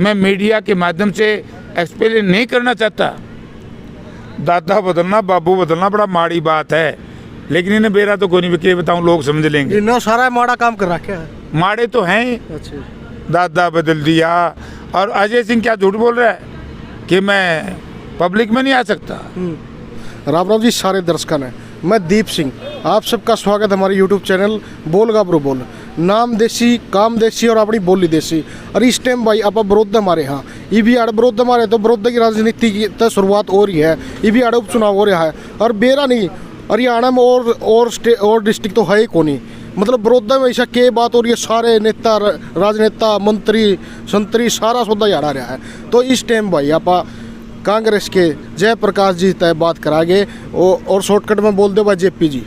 मैं मीडिया के माध्यम से एक्सप्लेन नहीं करना चाहता। दादा बदलना बाबू बदलना बड़ा माड़ी बात है, लेकिन इन्हें बेरा तो कोई नहीं बिके बताऊँ, लोग समझ लेंगे। इन्होंने सारा माड़ा काम कर रखा है। माड़े तो हैं। अच्छा, दादा बदल दिया। और अजय सिंह क्या झूठ बोल रहा है कि मैं पब्लिक में नहीं आ सकता। राम राम जी सारे दर्शकों ने, मैं दीप सिंह, आप सबका स्वागत हमारे यूट्यूब चैनल बोल गाबरू बोल। नाम देसी, काम देसी और अपनी बोली देसी। और इस टाइम भाई आप विरोध हमारे यहाँ ये भी आड़े विरोध हमारे तो विरोध की राजनीति की तो शुरुआत हो रही है। ये भी आड़े उपचुनाव हो रहा है और बेरा नहीं हरियाणा में और डिस्ट्रिक्ट तो है ही कौन ही, मतलब विरोध में ऐसा के बात हो रही है। सारे नेता राजनेता मंत्री संतरी सारा सौदा ही आ रहा है। तो इस टाइम भाई आप कांग्रेस के जयप्रकाश जी तय बात करागे और शॉर्टकट में बोल दो भाई जेपी जी।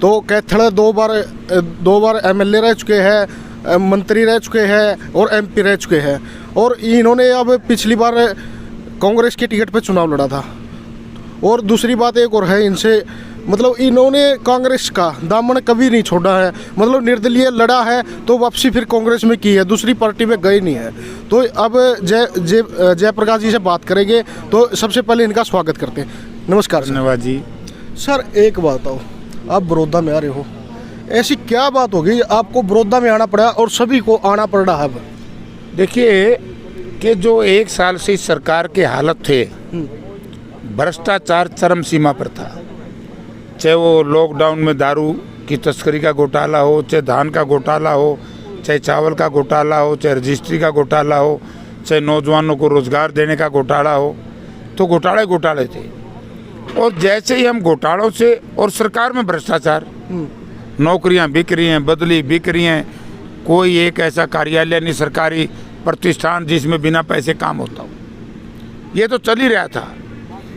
तो कैथड़ दो बार एमएलए रह चुके हैं, मंत्री रह चुके हैं और एमपी रह चुके हैं। और इन्होंने अब पिछली बार कांग्रेस के टिकट पे चुनाव लड़ा था। और दूसरी बात एक और है इनसे, मतलब इन्होंने कांग्रेस का दामन कभी नहीं छोड़ा है, मतलब निर्दलीय लड़ा है तो वापसी फिर कांग्रेस में की है, दूसरी पार्टी में गए नहीं है। तो अब जयप्रकाश जी से बात करेंगे। तो सबसे पहले इनका स्वागत करते हैं। नमस्कार सर। धन्यवाद जी। सर एक बात बताओ, आप बड़ौदा में आ रहे हो, ऐसी क्या बात होगी आपको बड़ौदा में आना पड़ा और सभी को आना पड़ रहा है? अब देखिए कि जो 1 साल से इस सरकार के हालत थे, भ्रष्टाचार चरम सीमा पर था। चाहे वो लॉकडाउन में दारू की तस्करी का घोटाला हो, चाहे धान का घोटाला हो, चाहे चावल का घोटाला हो, चाहे रजिस्ट्री का घोटाला हो, चाहे नौजवानों को रोजगार देने का घोटाला हो, तो घोटाले थे। और जैसे ही हम घोटालों से और सरकार में भ्रष्टाचार, नौकरियां बिक रही हैं, बदली बिक रही हैं, कोई एक ऐसा कार्यालय नहीं सरकारी प्रतिष्ठान जिसमें बिना पैसे काम होता हो, ये तो चल ही रहा था।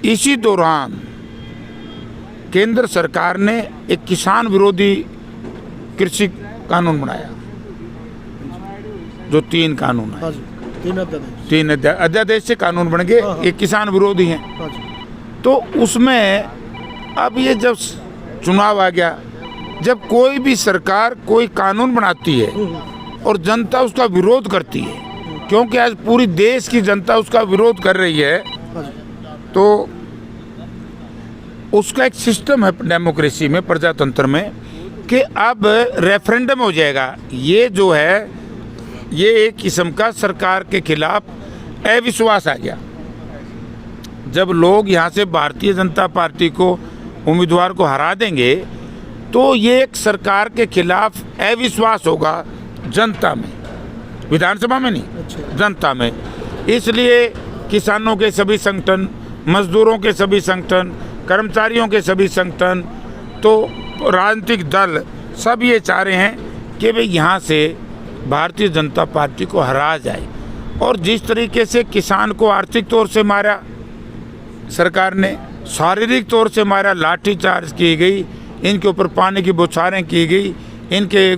इसी दौरान केंद्र सरकार ने एक किसान विरोधी कृषि कानून बनाया, जो 3 कानून है, 3 अध्यादेश से कानून बन गए, एक किसान विरोधी हैं। तो उसमें अब ये जब चुनाव आ गया, जब कोई भी सरकार कोई कानून बनाती है और जनता उसका विरोध करती है, क्योंकि आज पूरी देश की जनता उसका विरोध कर रही है, तो उसका एक सिस्टम है डेमोक्रेसी में, प्रजातंत्र में, कि अब रेफरेंडम हो जाएगा। ये जो है ये एक किस्म का सरकार के खिलाफ अविश्वास आ गया। जब लोग यहाँ से भारतीय जनता पार्टी को उम्मीदवार को हरा देंगे तो ये एक सरकार के खिलाफ अविश्वास होगा जनता में, विधानसभा में नहीं, जनता में। इसलिए किसानों के सभी संगठन, मजदूरों के सभी संगठन, कर्मचारियों के सभी संगठन, तो राजनीतिक दल सब ये चाह रहे हैं कि भाई यहाँ से भारतीय जनता पार्टी को हराया जाए। और जिस तरीके से किसान को आर्थिक तौर से मारा सरकार ने, शारीरिक तौर से मारा, लाठीचार्ज की गई, इनके ऊपर पानी की बौछारें की गई, इनके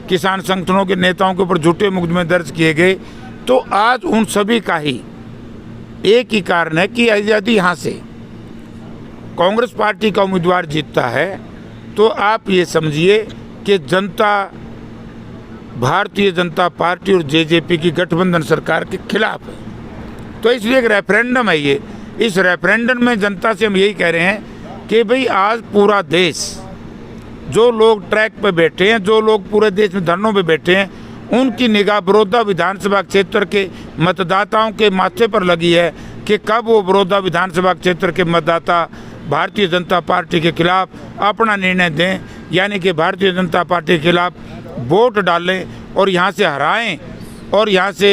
किसान संगठनों के नेताओं के ऊपर झूठे मुकदमे दर्ज किए गए, तो आज उन सभी का ही एक ही कारण है कि यदि यहाँ से कांग्रेस पार्टी का उम्मीदवार जीतता है तो आप ये समझिए कि जनता भारतीय जनता पार्टी और जेजेपी की गठबंधन सरकार के खिलाफ है। तो इसलिए एक रेफरेंडम है ये। इस रेफरेंडम में जनता से हम यही कह रहे हैं कि भाई आज पूरा देश, जो लोग ट्रैक पे बैठे हैं, जो लोग पूरे देश में धरनों पे बैठे हैं, उनकी निगाह बड़ौदा विधानसभा क्षेत्र के मतदाताओं के माथे पर लगी है कि कब वो बड़ौदा विधानसभा क्षेत्र के मतदाता भारतीय जनता पार्टी के खिलाफ अपना निर्णय दें, यानी कि भारतीय जनता पार्टी के खिलाफ वोट डालें और यहाँ से हराएं और यहाँ से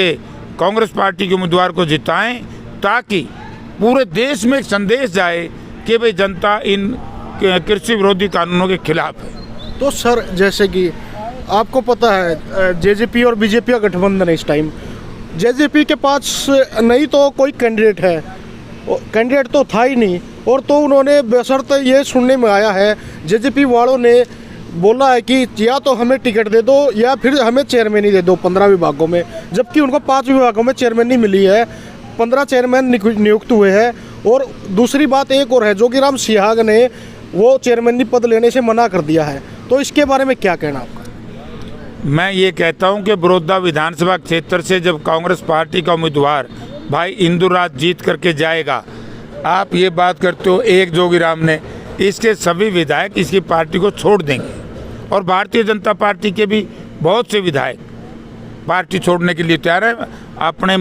कांग्रेस पार्टी के उम्मीदवार को जिताएं, ताकि पूरे देश में एक संदेश जाए कि भाई जनता इन कृषि विरोधी कानूनों के खिलाफ है। तो सर जैसे कि आपको पता है जेजेपी और बीजेपी का गठबंधन है इस टाइम। जेजेपी के पास नहीं तो कोई कैंडिडेट है, कैंडिडेट तो था ही नहीं, और तो उन्होंने बशर्ते ये सुनने में आया है, जेजेपी वालों ने बोला है कि या तो हमें टिकट दे दो या फिर हमें चेयरमैन ही दे दो 15 विभागों में, जबकि उनको 5 विभागों में चेयरमैन नहीं मिली है, 15 चेयरमैन नियुक्त हुए हैं। और दूसरी बात एक और है, जोगीराम सिहाग ने वो चेयरमैन पद लेने से मना कर दिया है। तो इसके बारे में क्या कहना आपका? मैं ये कहता हूं कि बड़ौदा विधानसभा क्षेत्र से जब कांग्रेस पार्टी का उम्मीदवार भाई इंदुराज जीत करके जाएगा, आप ये बात करते हो एक जोगीराम ने, इसके सभी विधायक इसकी पार्टी को छोड़ देंगे और भारतीय जनता पार्टी के भी बहुत से विधायक पार्टी छोड़ने के लिए तैयार है, अपने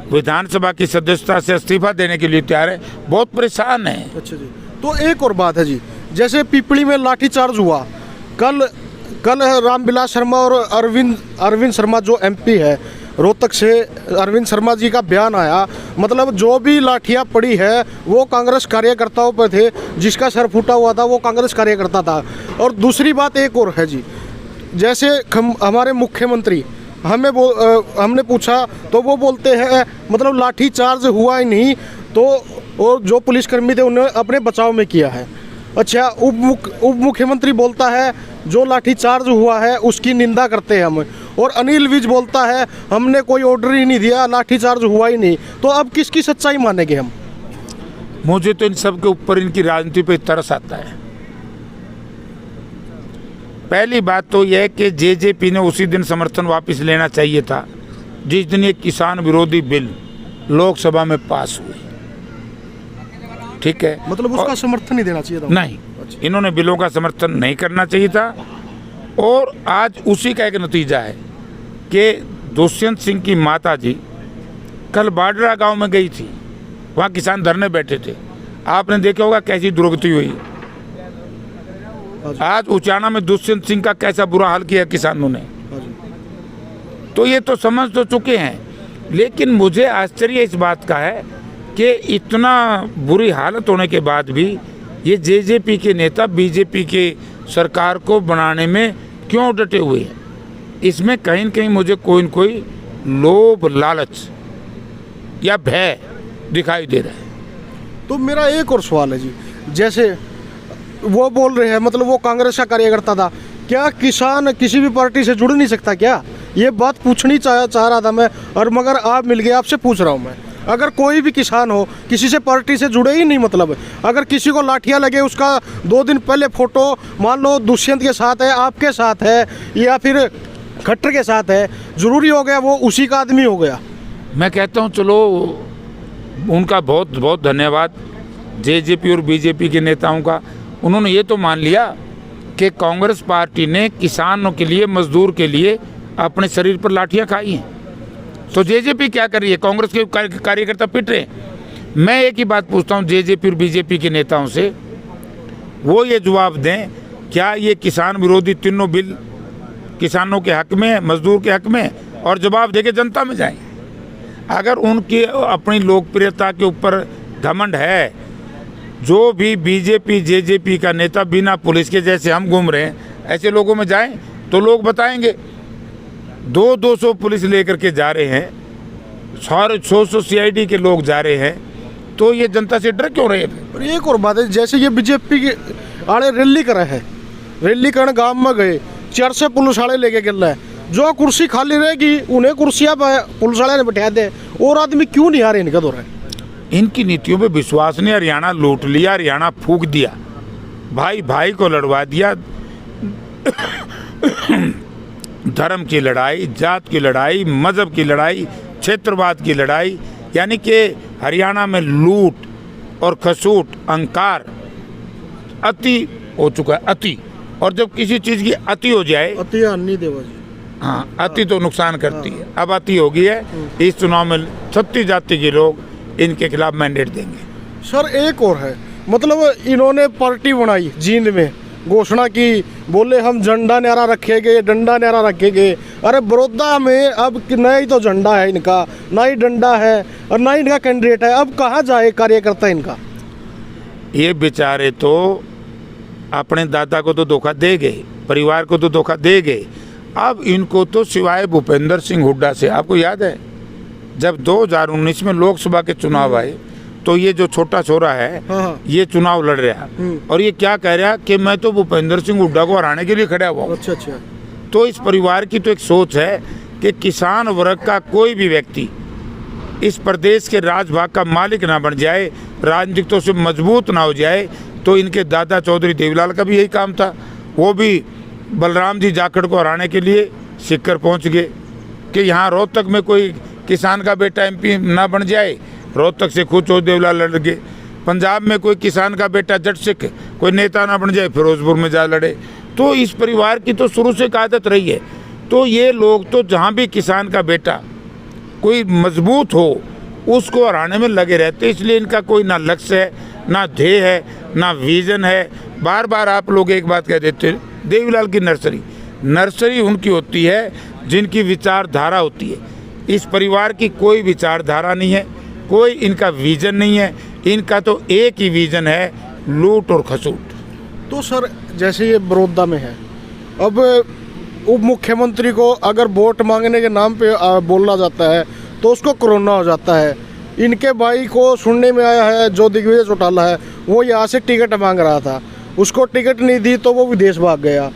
विधानसभा की सदस्यता से इस्तीफा देने के लिए तैयार है, बहुत परेशान है। अच्छा जी, तो एक और बात है जी, जैसे पिपली में लाठीचार्ज हुआ, कल रामविलास शर्मा और अरविंद शर्मा जो एमपी है रोहतक से, अरविंद शर्मा जी का बयान आया, मतलब जो भी लाठियाँ पड़ी है वो कांग्रेस कार्यकर्ताओं पर थे, जिसका सर फूटा हुआ था वो कांग्रेस कार्यकर्ता था। और दूसरी बात एक और है जी, जैसे हमारे मुख्यमंत्री हमने पूछा तो वो बोलते हैं मतलब लाठी चार्ज हुआ ही नहीं, तो और जो पुलिसकर्मी थे उन्होंने अपने बचाव में किया है। अच्छा, उप मुख्यमंत्री बोलता है जो लाठी चार्ज हुआ है उसकी निंदा करते हैं हम, और अनिल विज बोलता है हमने कोई ऑर्डर ही नहीं दिया, लाठी चार्ज हुआ ही नहीं। तो अब किसकी सच्चाई मानेंगे हम? मुझे तो इन सब के ऊपर इनकी राजनीति पे तरस आता है। पहली बात तो यह है कि जेजेपी ने उसी दिन समर्थन वापस लेना चाहिए था जिस दिन ये किसान विरोधी बिल लोकसभा में पास हुई, ठीक है, मतलब उसका समर्थन नहीं देना चाहिए था? नहीं, इन्होंने बिलों का समर्थन नहीं करना चाहिए था। और आज उसी का एक नतीजा है कि दुष्यंत सिंह की माता जी कल बाडरा गांव में गई थी, वहाँ किसान धरने बैठे थे, आपने देखा होगा कैसी दुर्गति हुई। आज उचाना में दुष्यंत सिंह का कैसा बुरा हाल किया किसानों ने, तो ये तो समझ तो चुके हैं। लेकिन मुझे आश्चर्य इस बात का है कि इतना बुरी हालत होने के बाद भी ये जेजेपी के नेता बीजेपी के सरकार को बनाने में क्यों डटे हुए हैं। इसमें कहीं न कहीं मुझे कोई न कोई लोभ, लालच या भय दिखाई दे रहा है। तो मेरा एक और सवाल है जी, जैसे वो बोल रहे हैं मतलब वो कांग्रेस का कार्यकर्ता था, क्या किसान किसी भी पार्टी से जुड़ नहीं सकता क्या? ये बात पूछनी चाह रहा था मैं, और मगर आप मिल गए, आपसे पूछ रहा हूँ मैं। अगर कोई भी किसान हो किसी से पार्टी से जुड़े ही नहीं, मतलब अगर किसी को लाठियाँ लगे उसका 2 दिन पहले फोटो मान लो दुष्यंत के साथ है, आपके साथ है, या फिर खट्टर के साथ है, जरूरी हो गया वो उसी का आदमी हो गया? मैं कहता हूँ चलो उनका बहुत बहुत धन्यवाद जेजेपी और बीजेपी के नेताओं का। उन्होंने ये तो मान लिया कि कांग्रेस पार्टी ने किसानों के लिए, मजदूर के लिए अपने शरीर पर लाठियां खाई हैं, तो जेजेपी क्या कर रही है? कांग्रेस के कार्यकर्ता पिट रहे हैं। मैं एक ही बात पूछता हूं जेजेपी और बीजेपी के नेताओं से, वो ये जवाब दें, क्या ये किसान विरोधी तीनों बिल किसानों के हक में, मजदूर के हक में, और जवाब देके जनता में जाएं। अगर उनकी अपनी लोकप्रियता के ऊपर घमंड है, जो भी बीजेपी जेजेपी का नेता बिना पुलिस के, जैसे हम घूम रहे हैं, ऐसे लोगों में जाएं तो लोग बताएंगे 200 पुलिस लेकर के जा रहे हैं, 100 सीआईडी के लोग जा रहे हैं, तो ये जनता से डर क्यों रहे हैं? और एक और बात है, जैसे ये बीजेपी के आड़े रैली करे है, रैली करने गांव में गए, 4 से पुलिस वाले लेके गिर रहे हैं, जो कुर्सी खाली रहेगी उन्हें कुर्सियाँ पुलिस वाले ने बैठा दे, और आदमी क्यों नहीं आ रहे इनका? दो रहे इनकी नीतियों पे विश्वास नहीं। हरियाणा लूट लिया, हरियाणा फूंक दिया, भाई भाई को लड़वा दिया, धर्म की लड़ाई, जात की लड़ाई, मजहब की लड़ाई, क्षेत्रवाद की लड़ाई, यानी कि हरियाणा में लूट और खसूट, अहंकार अति हो चुका है, अति। और जब किसी चीज़ की अति हो जाए, अति नहीं देवा जी, हाँ, अति तो नुकसान करती है। अब अति हो गई है, इस चुनाव में 36 जाति के लोग इनके खिलाफ मैंडेट देंगे। सर एक और है, मतलब इन्होंने पार्टी बनाई, जींद में घोषणा की, बोले हम झंडा न्यारा रखेंगे, डंडा न्यारा रखेंगे। अरे बड़ौदा में अब ना ही तो झंडा है इनका, ना ही डंडा है, और ना ही इनका कैंडिडेट है। अब कहाँ जाए कार्यकर्ता इनका? ये बेचारे तो अपने दादा को तो धोखा दे गए, परिवार को तो धोखा दे गए। अब इनको तो सिवाय भूपेंद्र सिंह हुड्डा से, आपको याद है जब 2019 में लोकसभा के चुनाव आए तो ये जो छोटा छोरा है, हाँ, ये चुनाव लड़ रहा, और ये क्या कह रहा कि मैं तो भूपेंद्र सिंह हुड्डा को हराने के लिए खड़ा हुआ हूं। अच्छा अच्छा। तो इस परिवार की तो एक सोच है कि किसान वर्ग का कोई भी व्यक्ति इस प्रदेश के राजभाग का मालिक ना बन जाए, राजनीतिक तो से मजबूत ना हो जाए। तो इनके दादा चौधरी देवीलाल का भी यही काम था, वो भी बलराम जी जाखड़ को हराने के लिए सीकर पहुंच गए कि यहाँ रोहतक में कोई किसान का बेटा एमपी ना बन जाए, रोहतक से खुद चौदेवला लड़ गए। पंजाब में कोई किसान का बेटा जट सिख कोई नेता ना बन जाए, फिरोजपुर में जा लड़े। तो इस परिवार की तो शुरू से एक आदत रही है। तो ये लोग तो जहाँ भी किसान का बेटा कोई मजबूत हो उसको हराने में लगे रहते, इसलिए इनका कोई ना लक्ष्य है, ना ध्येय है, ना विजन है। बार बार आप लोग एक बात कह देते हैं, देवीलाल की नर्सरी उनकी होती है जिनकी विचारधारा होती है। इस परिवार की कोई विचारधारा नहीं है, कोई इनका विजन नहीं है। इनका तो एक ही विजन है, लूट और खसूट। तो सर जैसे ये बड़ौदा में है, अब उप मुख्यमंत्री को अगर वोट मांगने के नाम पे बोला जाता है तो उसको कोरोना हो जाता है। इनके भाई को सुनने में आया है जो दिग्विजय चौटाला है वो यहाँ से टिकट मांग रहा था, उसको टिकट नहीं दी तो वो विदेश भाग गया।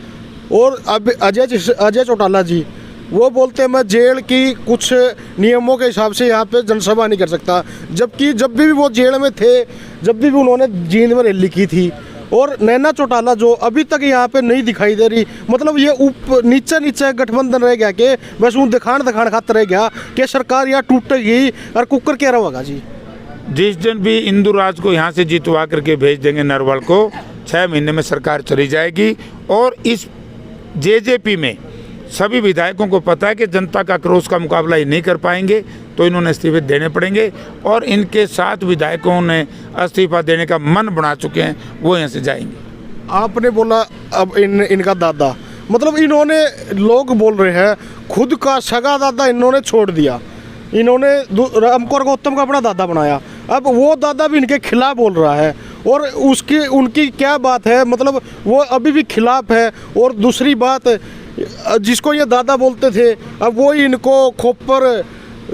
और अब अजय चौटाला जी वो बोलते हैं मैं जेल की कुछ नियमों के हिसाब से यहाँ पे जनसभा नहीं कर सकता, जबकि जब भी वो जेल में थे, जब भी उन्होंने जींद में रैली की थी। और नैना चौटाला जो अभी तक यहाँ पे नहीं दिखाई दे रही, मतलब ये नीचे गठबंधन रह गया कि बस वो दिखान खातर रह गया कि सरकार यहाँ टूटेगी और कुकर क्या होगा जी। जिस दिन भी इंदु राज को यहाँ से जितवा करके भेज देंगे नरवल को, 6 महीने में सरकार चली जाएगी। और इस जेजेपी में सभी विधायकों को पता है कि जनता का क्रोध का मुकाबला ये नहीं कर पाएंगे, तो इन्होंने इस्तीफे देने पड़ेंगे। और इनके 7 विधायकों ने इस्तीफा देने का मन बना चुके हैं, वो यहाँ से जाएंगे। आपने बोला अब इनका दादा, मतलब इन्होंने, लोग बोल रहे हैं खुद का सगा दादा इन्होंने छोड़ दिया, इन्होंने रामकुमार गौतम का अपना दादा बनाया। अब वो दादा भी इनके खिलाफ बोल रहा है और उनकी क्या बात है, मतलब वो अभी भी खिलाफ है। और दूसरी बात, जिसको ये दादा बोलते थे अब वो इनको खोपर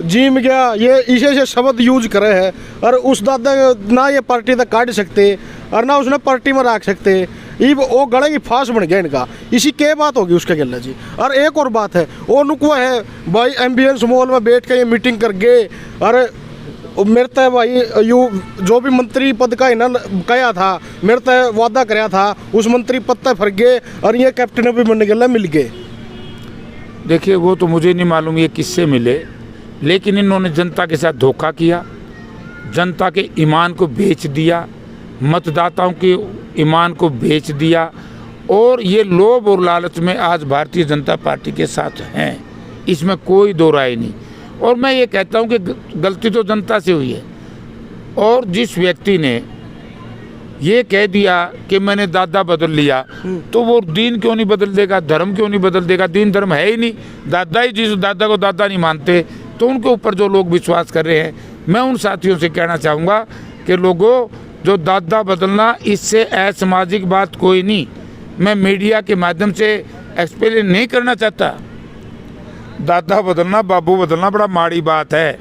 जीम गया, ये इसे शब्द यूज करे है। और उस दादा ना ये पार्टी तक काट सकते और ना उसने पार्टी में रख सकते, ये वो गले की फांस बन गया इनका। इसी के बात होगी उसके गले जी। और एक और बात है, वो नुकवा है भाई एम्बियंस मॉल में बैठ के ये मीटिंग कर गए। और मेरे तो भाई यू जो भी मंत्री पद का इन्हें कहा था, मेरे तो वादा कराया था, उस मंत्री पद तक फर गए और ये कैप्टन भी बनने के लिए मिल गए। देखिए वो तो मुझे नहीं मालूम ये किससे मिले, लेकिन इन्होंने जनता के साथ धोखा किया, जनता के ईमान को बेच दिया, मतदाताओं के ईमान को बेच दिया। और ये लोभ और लालच में आज भारतीय जनता पार्टी के साथ हैं, इसमें कोई दो राय नहीं। और मैं ये कहता हूँ कि गलती तो जनता से हुई है। और जिस व्यक्ति ने ये कह दिया कि मैंने दादा बदल लिया, तो वो दीन क्यों नहीं बदल देगा, धर्म क्यों नहीं बदल देगा? दीन धर्म है ही नहीं, दादा ही, जिस दादा को दादा नहीं मानते, तो उनके ऊपर जो लोग विश्वास कर रहे हैं, मैं उन साथियों से कहना चाहूँगा कि लोगों, जो दादा बदलना, इससे असामाजिक बात कोई नहीं। मैं मीडिया के माध्यम से एक्सप्लेन नहीं करना चाहता, दादा बदलना, बाबू बदलना बड़ा माड़ी बात है,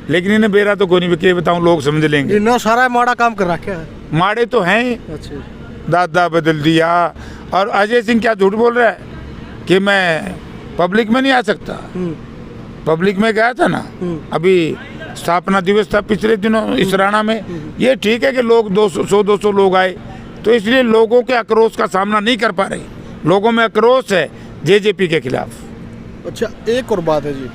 लेकिन इन्हें बेरा तो कोई नहीं, क्या बताऊँ, लोग समझ लेंगे। इन्होंने सारा माड़ा काम कर रखा है, माड़े तो हैं। अच्छा, दादा बदल दिया। और अजय सिंह क्या झूठ बोल रहा है कि मैं पब्लिक में नहीं आ सकता? पब्लिक में गया था ना, अभी स्थापना दिवस था पिछले दिनों इसराना में। ये ठीक है कि लोग 200 लोग आए, तो इसलिए लोगों के आक्रोश का सामना नहीं कर पा रहे। लोगों में आक्रोश है जेजेपी के खिलाफ। अच्छा, एक और बात है जी,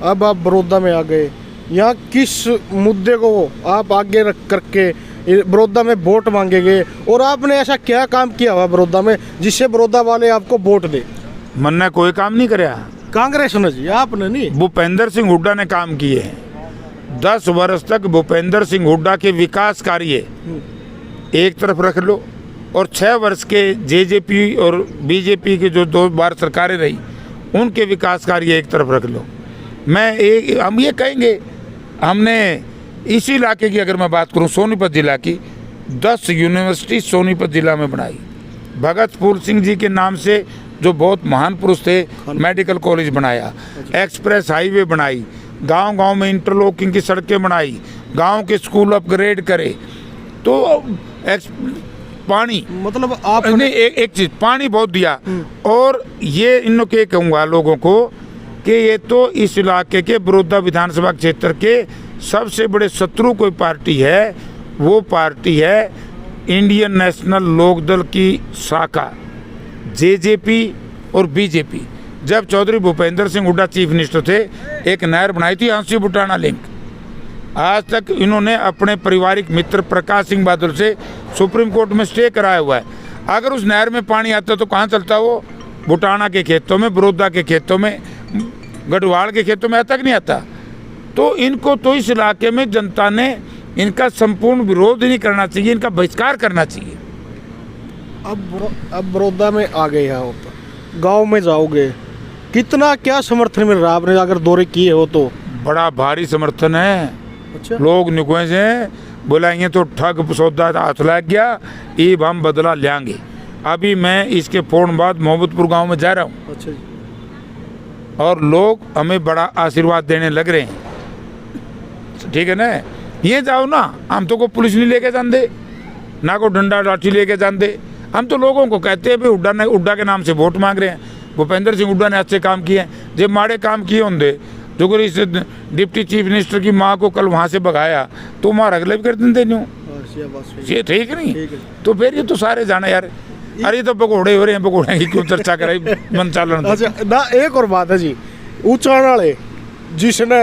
अब आप बड़ौदा में आ गए, यहाँ किस मुद्दे को आप आगे रख करके बड़ौदा में वोट मांगेंगे? और आपने ऐसा क्या काम किया हुआ बड़ौदा में जिससे बड़ौदा वाले आपको वोट दे? मैंने कोई काम नहीं कराया, कांग्रेस ने जी, आपने नहीं। भूपेंद्र सिंह हुड्डा ने काम किए हैं। 10 वर्ष तक भूपेंद्र सिंह हुड्डा के विकास कार्य एक तरफ रख लो, और 6 वर्ष के जेजेपी और बीजेपी की जो 2 बार सरकारें रही, उनके विकास कार्य एक तरफ रख लो। हम ये कहेंगे, हमने इसी इलाके की अगर मैं बात करूं, सोनीपत जिला की 10 यूनिवर्सिटी सोनीपत जिला में बनाई। भगत फूल सिंह जी के नाम से जो बहुत महान पुरुष थे, मेडिकल कॉलेज बनाया, एक्सप्रेस हाईवे बनाई, गांव-गांव में इंटरलॉकिंग की सड़कें बनाई, गांव के स्कूल अपग्रेड करे। तो पानी, मतलब आपने एक चीज, पानी बहुत दिया। और ये इन लोग के कहूँगा लोगों को कि ये तो इस इलाके के बड़ौदा विधानसभा क्षेत्र के सबसे बड़े शत्रु कोई पार्टी है, वो पार्टी है इंडियन नेशनल लोकदल की शाखा जेजेपी और बीजेपी। जब चौधरी भूपेंद्र सिंह हुड्डा चीफ मिनिस्टर थे, एक नहर बनाई थी हांसी बुटाना लिंक। आज तक इन्होंने अपने पारिवारिक मित्र प्रकाश सिंह बादल से सुप्रीम कोर्ट में स्टे कराया हुआ है। अगर उस नहर में पानी आता तो कहाँ चलता वो? बुटाना के खेतों में, बड़ौदा के खेतों में, गढ़वाल के खेतों में आता कि नहीं आता? तो इनको तो इस इलाके में जनता ने इनका संपूर्ण विरोध नहीं करना चाहिए, इनका बहिष्कार करना चाहिए। अब बड़ौदा में आ गए हैं आप, गांव में जाओगे, कितना क्या समर्थन मिल रहा है? आपने अगर दौरे किए हो तो बड़ा भारी समर्थन है। अच्छा, लोग निकुए से बोला ये तो ठग सौदा हाथ लग गया, ईब हम बदला लेंगे। अभी मैं इसके फौरन बाद मोहम्मदपुर गांव में जा रहा हूँ। अच्छा जी। और लोग हमें बड़ा आशीर्वाद देने लग रहे हैं। ठीक है ना, ये जाओ ना, हम तो को पुलिस नहीं लेके जाते, ना को डंडा लाठी लेके जाते। हम तो लोगों को कहते हैं भाई हुड्डा के नाम से वोट मांग रहे हैं। भूपेंद्र सिंह हुड्डा ने अच्छे काम किए हैं। जब माड़े काम किए होंगे जो कोई इस डिप्टी चीफ मिनिस्टर की माँ को कल वहाँ से भगाया तो हमारा अगले भी कर देते नहीं। ये ठीक नहीं, तो फिर ये तो सारे जाना यार। अरे तो पकौड़े हो रहे हैं, पकौड़े की क्यों चर्चा कराई मन चालन। अच्छा ना, एक और बात है जी, उचाण वाले जिसने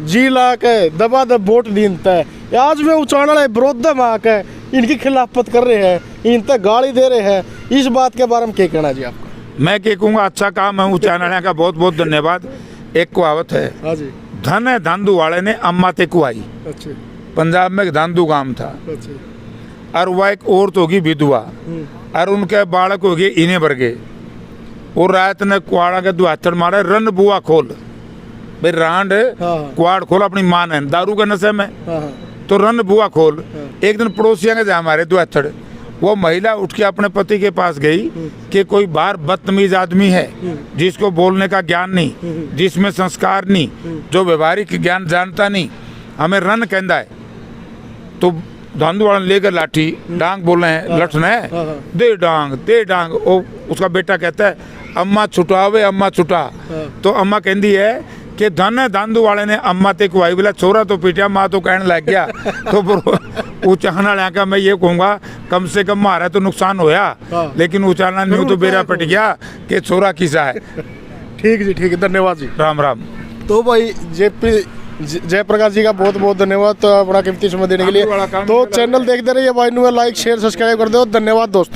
जी ला के दबा दब वोट दीनता है, आज में उचाण वाले विरोध में आके इनकी खिलाफत कर रहे हैं, इन तक गाली दे रहे हैं। इस बात के बारे में क्या कहना जी आपका? मैं क्या कहूँगा, अच्छा काम है उचाण वाले का, बहुत बहुत धन्यवाद। एक कहावत है, हाँ जी। धन है धांधु वाले ने अम्मा ते कुआई। अच्छा पंजाब में एक धांधु गांव था, अच्छा। और वह एक औरत होगी विधवा, और उनके बालक हो गए इन्हें वर्गे। और रात ने कुआड़ा के दुआथड़ मारे, रन बुआ खोल भाई, रांड कुआड़ खोल अपनी माँ ने दारू के नशे में, तो रन बुआ खोल। एक दिन पड़ोसिया के जा हमारे दुआथड़, वो महिला उठ के अपने पति के पास गई कि कोई बाहर बदतमीज आदमी है जिसको बोलने का ज्ञान नहीं, जिसमें संस्कार नहीं, जो व्यवहारिक ज्ञान जानता नहीं, हमें रन कहता है। तो धांधु वाला लेकर लाठी डांग बोल रहे हैं, लठना है, दे डांग दे डांग। ओ उसका बेटा कहता है अम्मा छुटावे अम्मा छुटा। तो अम्मा कहती है कि धन है धांधु वाले ने अम्मा ते कुआई, बोला छोरा तो पीटिया, माँ तो कहने लग गया। तो उचाना लिया का मैं ये कहूँगा, कम से कम मारा तो नुकसान होया, लेकिन उचाना नहीं तो बेरा पट गया कि छोरा किसा है। ठीक जी, ठीक है, धन्यवाद जी। राम राम। तो भाई जयप्रकाश जी का बहुत बहुत धन्यवाद तो अपना कीमती समय देने के लिए। तो चैनल देखते रहिए भाई, लाइक शेयर सब्सक्राइब कर दो। धन्यवाद दोस्तों।